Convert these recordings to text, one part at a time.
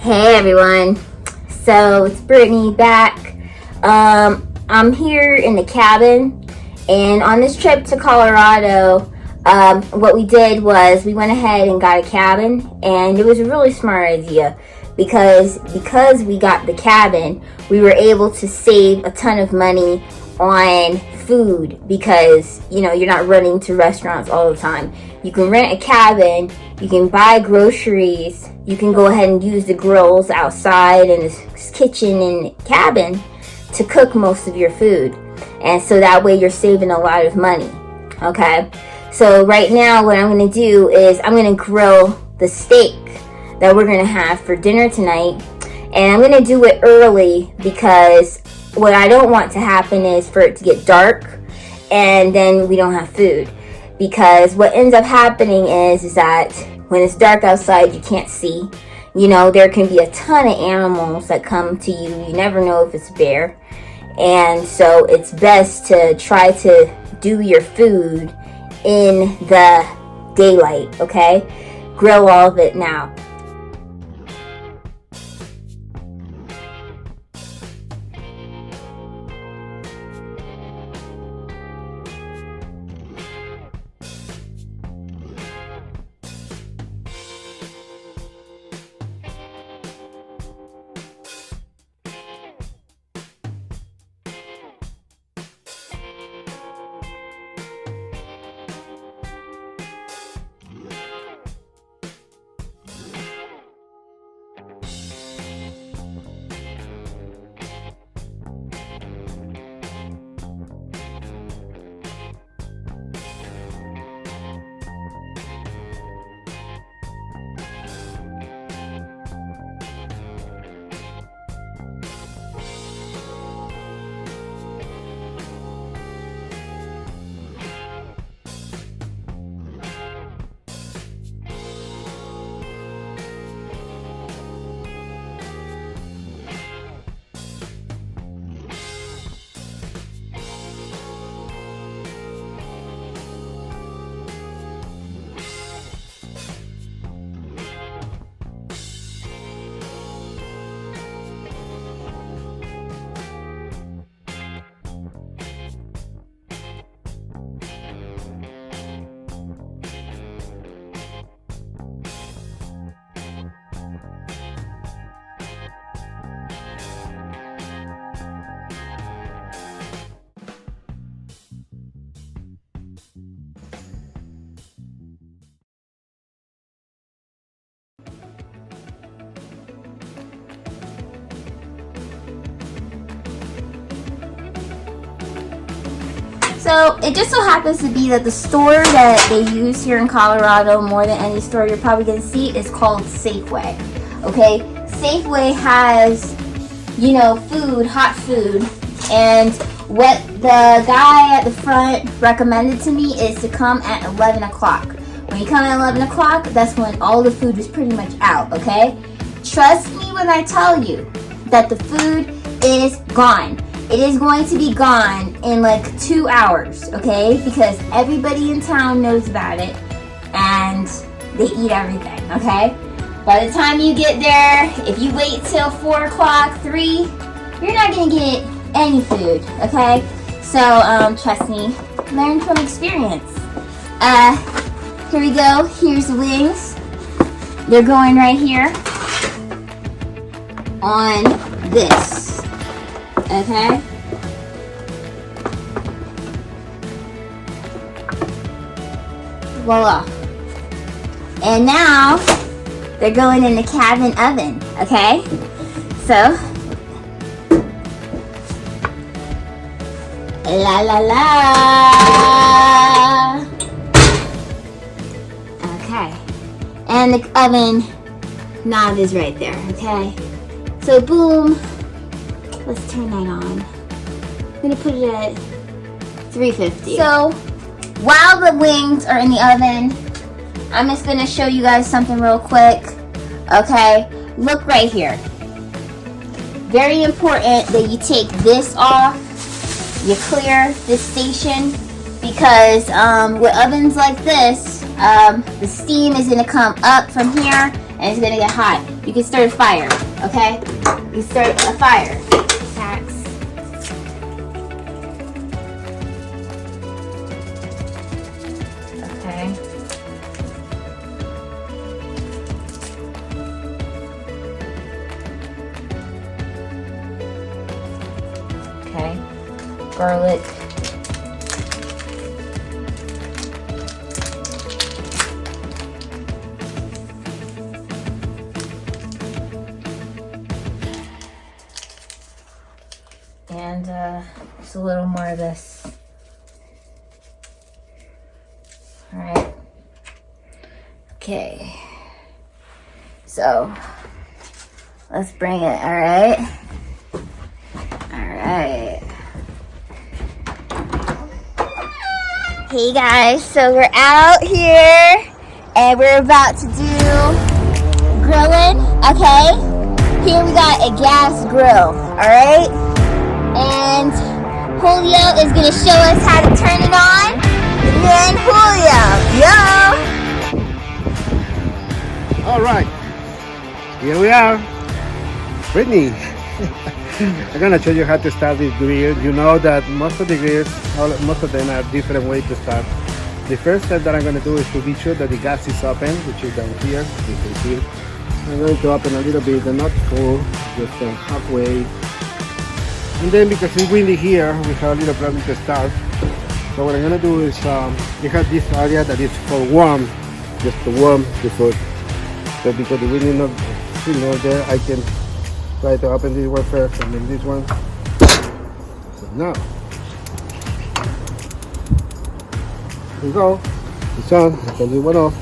Hey everyone, so it's Brittany back. I'm here in the cabin, and on this trip to Colorado, what we did was we went ahead and got a cabin, and it was a really smart idea because we got the cabin, we were able to save a ton of money on food because you're not running to restaurants all the time. You can rent a cabin, you can buy groceries, you can go ahead and use the grills outside and this kitchen and cabin to cook most of your food, and so that way you're saving a lot of money. Okay, so right now what I'm going to do is I'm going to grill the steak that we're going to have for dinner tonight, and I'm going to do it early because what I don't want to happen is for it to get dark and then we don't have food, because what ends up happening is that when it's dark outside you can't see. There can be a ton of animals that come to you. You never know if it's a bear, and so it's best to try to do your food in the daylight. Okay, grill all of it now. So it just so happens to be that the store that they use here in Colorado more than any store you're probably going to see is called Safeway. Okay, Safeway has, food, hot food, and what the guy at the front recommended to me is to come at 11 o'clock. When you come at 11 o'clock, that's when all the food is pretty much out, okay? Trust me when I tell you that the food is gone. It is going to be gone in like 2 hours, okay? Because everybody in town knows about it and they eat everything, okay? By the time you get there, if you wait till 4 o'clock, 3, you're not gonna get any food, okay? So, trust me, learn from experience. Here we go, here's the wings. They're going right here on this. Okay. Voila. And now they're going in the cabin oven. Okay. So, la la la. Okay. And the oven knob is right there. Okay. So boom. Let's turn that on. I'm gonna put it at 350. So while the wings are in the oven, I'm just gonna show you guys something real quick. Okay, look right here. Very important that you take this off. You clear this station because with ovens like this, the steam is gonna come up from here and it's gonna get hot. you can start a fire, okay? You start a fire. Tax. Okay. Okay. Garlic. And just a little more of this. All right. Okay. So let's bring it. All right. All right. Hey guys, so we're out here and we're about to do grilling. Okay. Here we got a gas grill. All right. And Julio is going to show us how to turn it on. And then Julio, yo! All right, here we are. Brittany, I'm going to show you how to start this grill. You know that most of the grills, most of them are different ways to start. The first step that I'm going to do is to be sure that the gas is open, which is down here. You can see. I'm going to open a little bit and not full, just halfway. And then because it's windy here, we have a little problem to start. So what I'm gonna do is, we have this area that is for warm, just to warm the food. So because the wind is not there, I can try to open this one first and then this one. So now, here we go. It's on. I can do one off.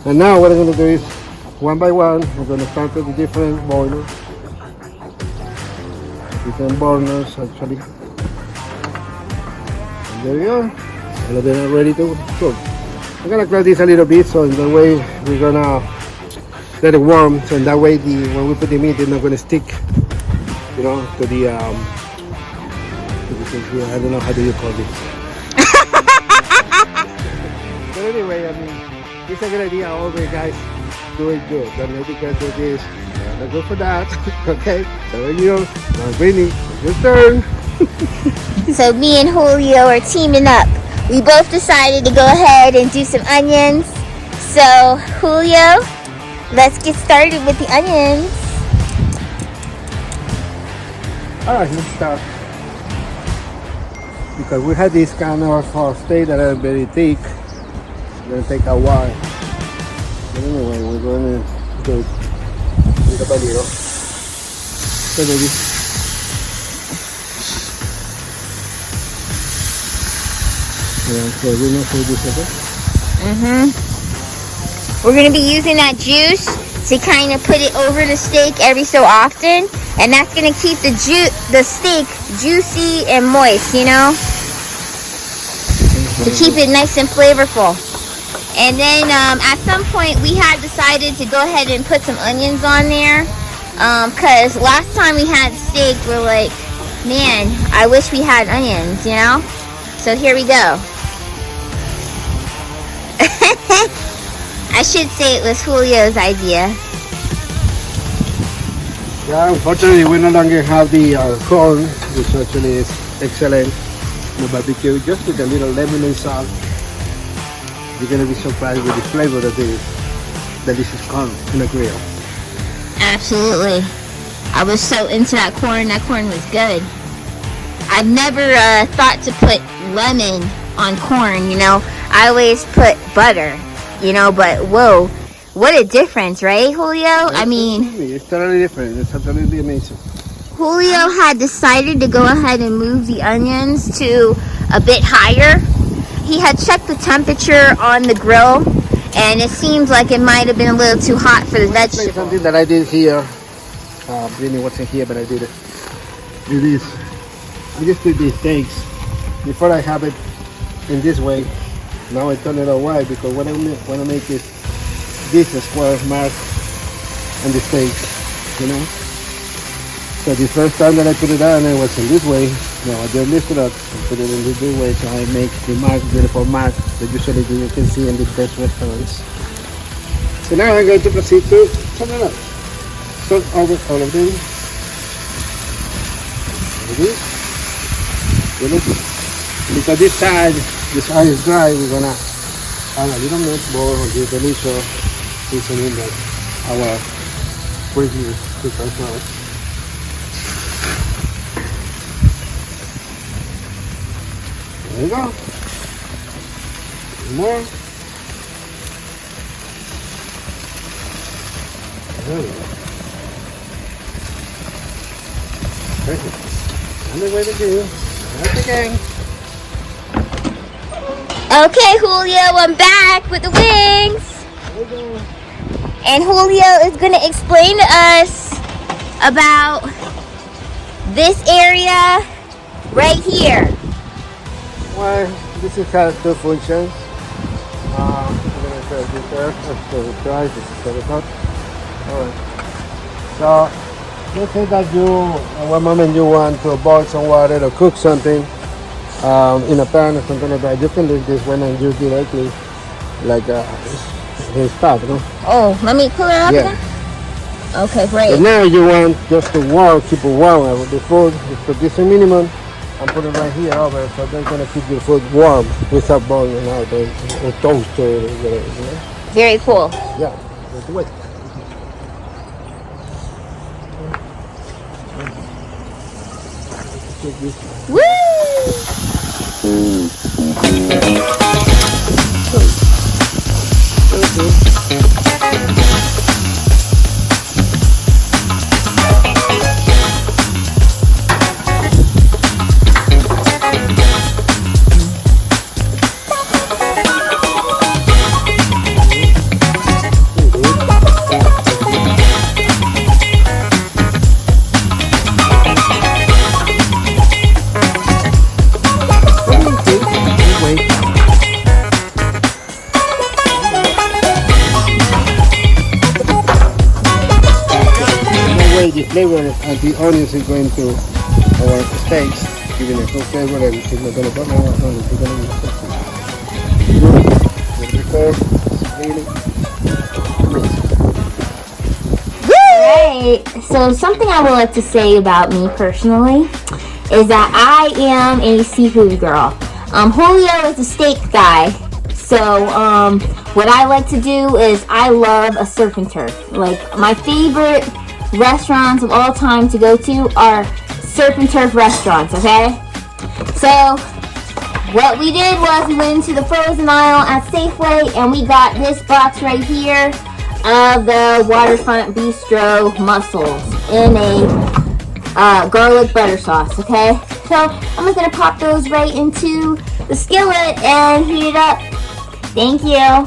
And now what I'm gonna do is, one by one, we're gonna start with the different boilers. Different burners actually. And there we go. All of them are ready to cook. I'm gonna close this a little bit so in that way we're gonna let it warm. So in that way when we put the meat it's not gonna stick, you know, to the I don't know how do you call it. But anyway, I mean it's a good idea always guys. Do it good. Don't let it get to this. Let's go for that. Okay, so you now Brittany, your turn. So me and Julio are teaming up. We both decided to go ahead and do some onions. So Julio, let's get started with the onions. Alright, let's start. Because we had this kind of steak that are very thick. It's gonna take a while. But anyway, we're gonna do it. Little by little. So there you go. Yeah, so we're not going to do something. We're gonna be using that juice to kind of put it over the steak every so often, and that's gonna keep the steak juicy and moist, you know, to keep it nice and flavorful. And then at some point we had decided to go ahead and put some onions on there, because last time we had steak we're like, man, I wish we had onions, you know. So here we go. I should say it was Julio's idea. Yeah, unfortunately we no longer have the corn, which actually is excellent. The barbecue, just with a little lemon and salt. You're gonna be surprised with the flavor of this delicious corn in a grill. Absolutely. I was so into that corn. That corn was good. I've never thought to put lemon on corn, you know. I always put butter, you know, but whoa, what a difference, right, Julio? I mean, it's totally different. It's totally amazing. Julio had decided to go ahead and move the onions to a bit higher. He had checked the temperature on the grill, and it seems like it might have been a little too hot for the vegetables. Something that I did here, Brittany wasn't here, but I did it. It is, I just did these steaks. Before I have it in this way, now I turn it on white, because what I want to make is this square mark on the steak, you know. So the first time that I put it on, it was in this way. Now I just lift it up and put it in this way, so I make the mark, beautiful mark that usually you can see in the best restaurants. So now I'm going to proceed to turn it up. Turn over all of them. Like this. Because this side is dry, we're gonna add a little bit more of the delicious seasoning that our previous cookers now. There you go. More. There we go. Perfect. And the way to do. That's again. Okay, Julio, I'm back with the wings. There we go. And Julio is going to explain to us about this area right here. Well, this has two functions. I'm going to try this there. Let's try this is the top. Alright. So, let's say that at one moment you want to boil some water or cook something in a pan or something like that. You can leave this one and use directly like his top, you know? Oh, let me pull it up Yeah. again? Okay, great. But now you want just to warm, keep it warm with the food. Just put this in minimum and put it right here over, so they're gonna keep your food warm without boiling out or toast or whatever. You know? Very cool. Yeah, that's wait. Woo! The flavor and the onions is going to our steaks, giving a good flavor, and it's not going to burn our onions. It's going to be Right. So something I would like to say about me personally is that I am a seafood girl. Julio is a steak guy. So what I like to do is I love a surf and turf. Like my favorite restaurants of all time to go to are surf and turf restaurants, okay? So what we did was we went into the frozen aisle at Safeway and we got this box right here of the Waterfront Bistro mussels in a garlic butter sauce, okay? So I'm just gonna pop those right into the skillet and heat it up. Thank you.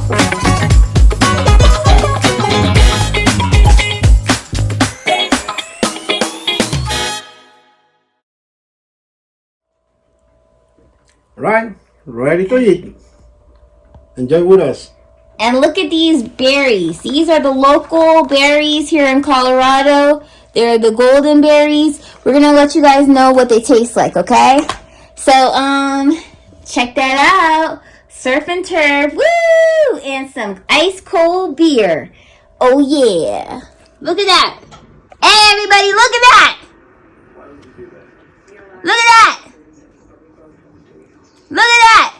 right, ready to eat. Enjoy with us. And look at these berries. These are the local berries here in Colorado. They're the golden berries. We're gonna let you guys know what they taste like, okay? So, check that out. Surf and turf, woo! And some ice cold beer. Oh yeah. Look at that. Hey everybody, look at that. Look at that. Look at that.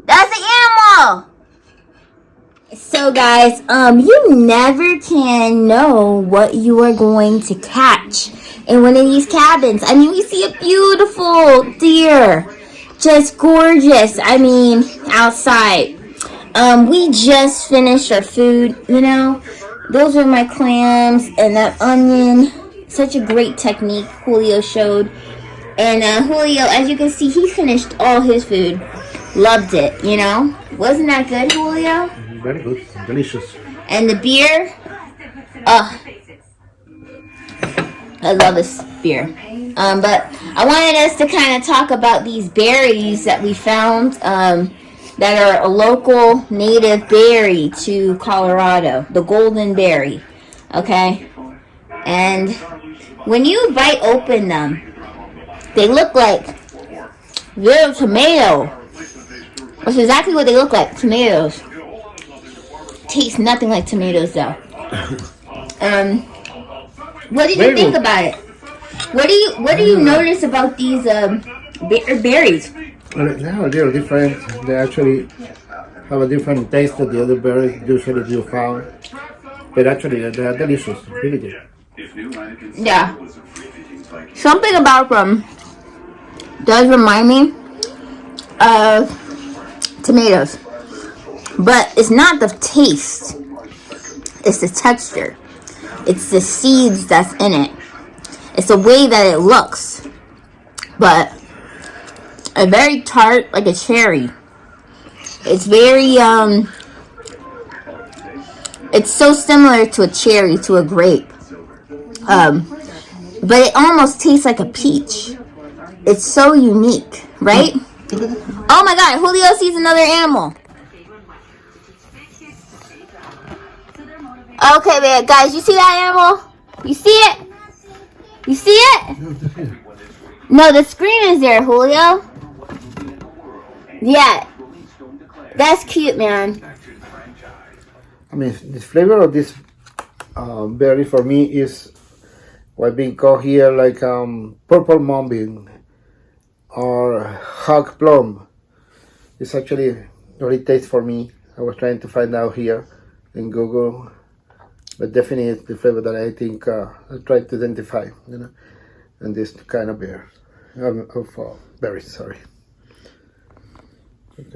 That's an animal. So guys, you never can know what you are going to catch in one of these cabins. I mean, we see a beautiful deer, just gorgeous. I mean, outside. We just finished our food, you know. Those are my clams and that onion. Such a great technique Julio showed. And Julio, as you can see, he finished all his food. Loved it, you know. Wasn't that good, Julio? Very good, delicious. And the beer, I love this beer. But I wanted us to kind of talk about these berries that we found that are a local native berry to Colorado, the golden berry. Okay? And when you bite open them, they look like little tomato. That's exactly what they look like, tomatoes. Taste nothing like tomatoes though. What did Very you think good. about it? What do you notice about these berries? Now they're different. They actually have a different taste than the other berries usually you found. But actually, they are delicious. Really good. Yeah. Something about them does remind me of tomatoes. But it's not the taste. It's the texture. It's the seeds that's in it. It's the way that it looks. But a very tart, like a cherry. It's very, it's so similar to a cherry, to a grape. But it almost tastes like a peach. It's so unique, right? Oh my god, Julio sees another animal. Okay, man, guys, you see that animal? You see it? You see it? No, the screen is there, Julio. Yeah. That's cute, man. I mean, the flavor of this berry for me is what being called here like purple moonbeam or hog plum. It's actually what it tastes for me. I was trying to find out here in Google, but definitely it's the flavor that I think I tried to identify, you know, in this kind of beer, of berries. Sorry. And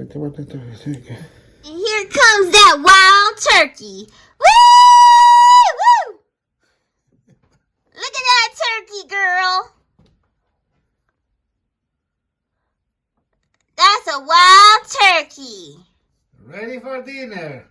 here comes that wild turkey. Woo! Woo! Look at that turkey, girl. That's a wild turkey. Ready for dinner.